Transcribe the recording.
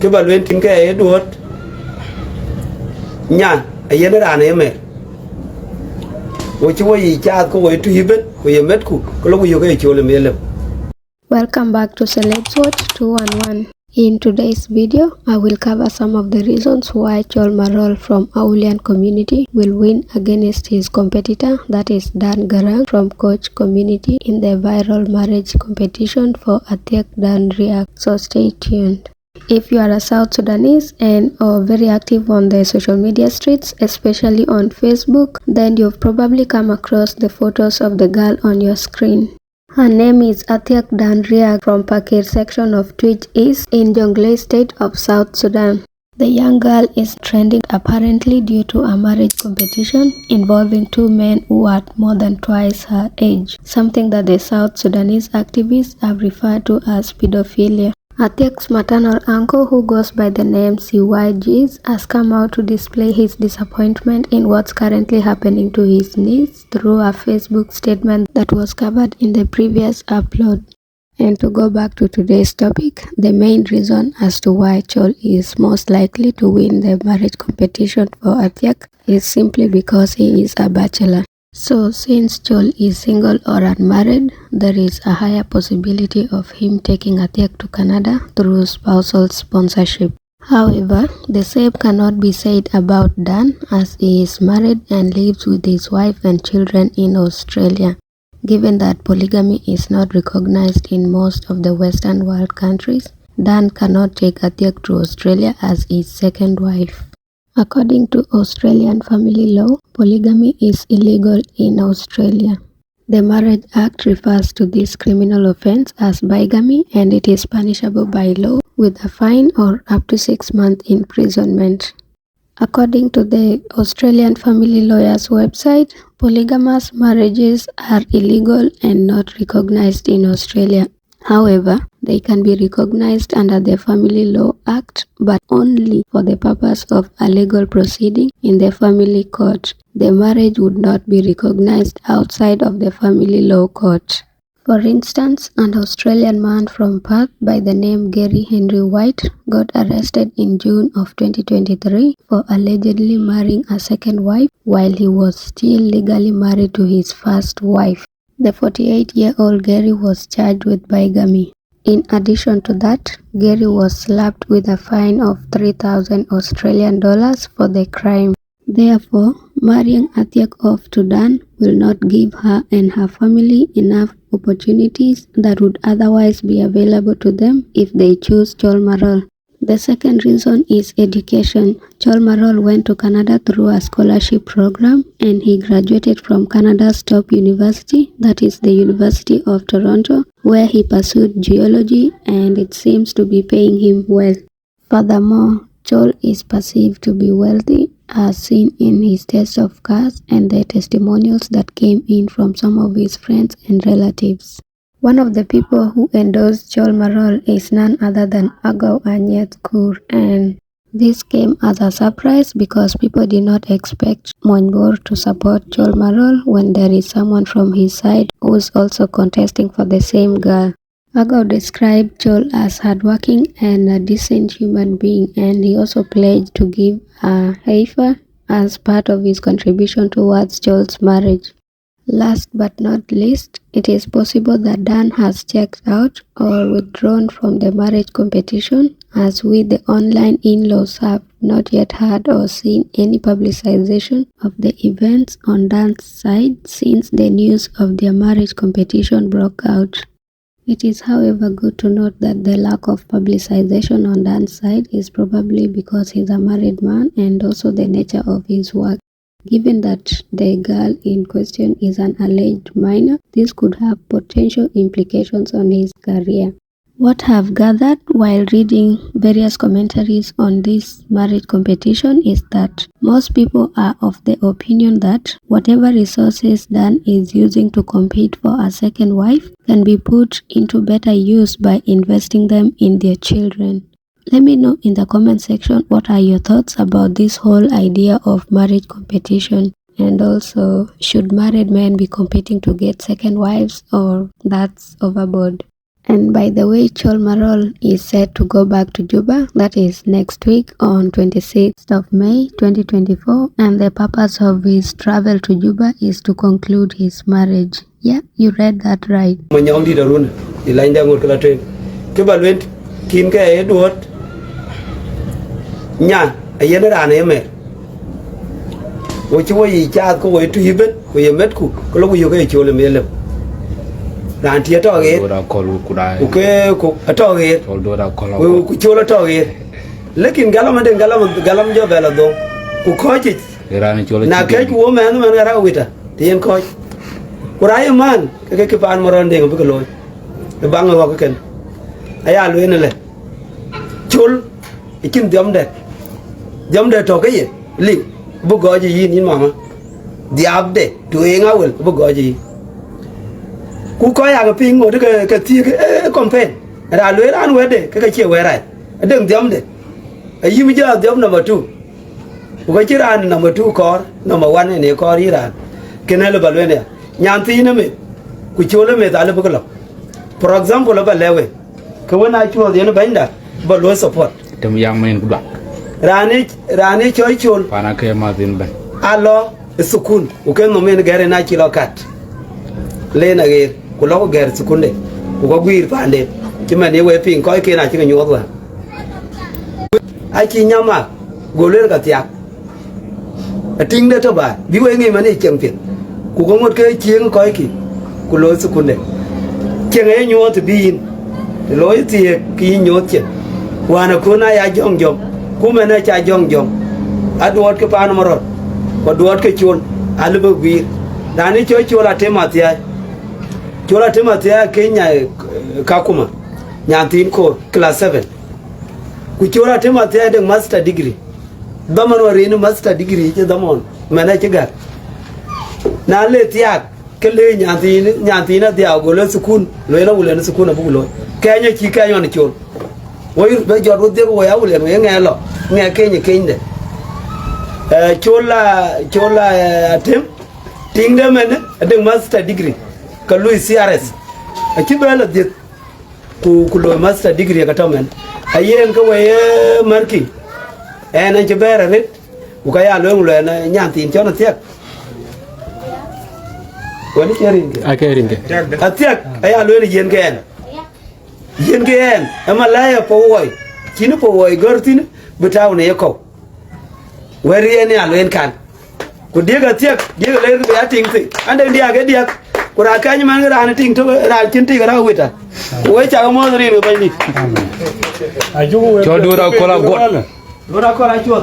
ke balwen tin ke e duot nyan ayene rane me wo chi wo yi cha ko wo tu hibet ko yemet ku ko lo yo ke chole mele. Welcome back to Celebs Watch 211. In today's video, I will cover some of the reasons why Chol Marol from Awulian community will win against his competitor, that is Dan Garang from Koch community, in the viral marriage competition for Athiak Dau Riak. So stay tuned. If you are a South Sudanese and are very active on the social media streets, especially on Facebook, then you've probably come across the photos of the girl on your screen. Her name is Athiak Dau Riak from Pakir section of Twitch East in Jonglei state of South Sudan. The young girl is trending apparently due to a marriage competition involving two men who are more than twice her age, something that the South Sudanese activists have referred to as pedophilia. Athiak's maternal uncle, who goes by the name CYGs, has come out to display his disappointment in what's currently happening to his niece through a Facebook statement that was covered in the previous upload. And to go back to today's topic, the main reason as to why Chol is most likely to win the marriage competition for Athiak is simply because he is a bachelor. So since Chol is single or unmarried, there is a higher possibility of him taking Athiak to Canada through spousal sponsorship. However, the same cannot be said about Dan, as he is married and lives with his wife and children in Australia. Given that polygamy is not recognized in most of the Western world countries, Dan cannot take Athiak to Australia as his second wife. According to Australian family law, polygamy is illegal in Australia. The Marriage Act refers to this criminal offense as bigamy, and it is punishable by law with a fine or up to 6 months imprisonment. According to the Australian Family Lawyers website, polygamous marriages are illegal and not recognized in Australia. However, they can be recognized under the Family Law Act, but only for the purpose of a legal proceeding in the family court. The marriage would not be recognized outside of the family law court. For instance, an Australian man from Perth by the name Gary Henry White got arrested in June of 2023 for allegedly marrying a second wife while he was still legally married to his first wife. The 48-year-old Gary was charged with bigamy. In addition to that, Gary was slapped with a fine of 3,000 Australian dollars for the crime. Therefore, marrying Athiak off to Dan will not give her and her family enough opportunities that would otherwise be available to them if they choose Chol Marol. The second reason is education. Chol Marol went to Canada through a scholarship program and he graduated from Canada's top university, that is the University of Toronto, where he pursued geology, and it seems to be paying him well. Furthermore, Chol is perceived to be wealthy, as seen in his taste of cars and the testimonials that came in from some of his friends and relatives. One of the people who endorsed Chol Marol is none other than Agau Kur, and this came as a surprise because people did not expect Monbor to support Chol Marol when there is someone from his side who is also contesting for the same girl. Agau described Chol as hardworking and a decent human being, and he also pledged to give a heifer as part of his contribution towards Chol's marriage. Last but not least, it is possible that Dan has checked out or withdrawn from the marriage competition, as we the online in-laws have not yet heard or seen any publicization of the events on Dan's side since the news of their marriage competition broke out. It is, however, good to note that the lack of publicization on Dan's side is probably because he's a married man and also the nature of his work. Given that the girl in question is an alleged minor, this could have potential implications on his career. What I've gathered while reading various commentaries on this marriage competition is that most people are of the opinion that whatever resources Dan is using to compete for a second wife can be put into better use by investing them in their children. Let me know in the comment section what are your thoughts about this whole idea of marriage competition, and also, should married men be competing to get second wives, or that's overboard? And by the way, Chol Marol is set to go back to Juba, that is next week on 26th of May 2024, and the purpose of his travel to Juba is to conclude his marriage. Yeah, you read that right. Manyong di darun ilain da ngot kala tren ke balwen kin ke e duot nya ayena da ne me wo chi wo yi cha ko wo tu hibet ko yemet ku ko lo yo ke chole me le ran tie to ge do da kolu kudai ku ke ku to ge chol do da kolu wo ku chole to ge lekin galam de galam jo bela do ku ko chi irani chol na ke ku me no me ra wita tien ko kurai man ke pan moron de ko lo e bang wa ko ken aya lo ne le chul ikin jom de to ke ye li bu go ji yin mama diab de tu e nga wel bu go ji ku ko ya ga pin ngo de ke ti ke kompen ra lo ran we de ke che we rai de jom de ayi mi ja jom number 2 ku ko chi ran number 2 ko number 1 ne ko ri ran kenelo balwe ne nyanti ne me ku chole me dale bukalo for example ba lewe ko wona chuo de no benda ba lo support tem yang men kudwa rani choy chol pana ke ma din ben alo sukun u ken no men gare na kilo kat le na ge ku lo gare sukun de ku ko gwir pande ti mane we pin ko ke na chi nyu wa a chi nyama goler ka tiak ating de to ba bi we ngi mane chempin ku ko ngot ke chieng ko ki ku lo sukun de chieng e nyu to bin lo ti ki nyu che wana ko na ya jong ku me na cha jong aduot ke pan morot ko duot ke chul albe gwir dani cho chula tematia Kenya kakuma nyantin ko class 7 ku chula tematia de master degree damano rinu master degree je damon mena chiga na le tiak ke le nyantin na dia go le sukun lo ina wulen sukun abu lo Kenya chi Kenya ni chul woy be jor de wo ya wulen we ngelo nge Kenya kende chola atem tingde men de master degree ka lui CRS a kibela de ku lo master degree ka tamen ayen ka we marki en an jebere rit ku ka ya lo na nyantin chona tek wani keringe akeringe atiak aya lo ni yen gen amalaya po woy kini po woy gortin bitaw ne yako wari ene alo kan ku diga tiak diga le be ating ti ande diak kura kany man ran ting to ran kin ti gara wita we cha mo ri be bani ajugo chol do da kola god do da kola chuo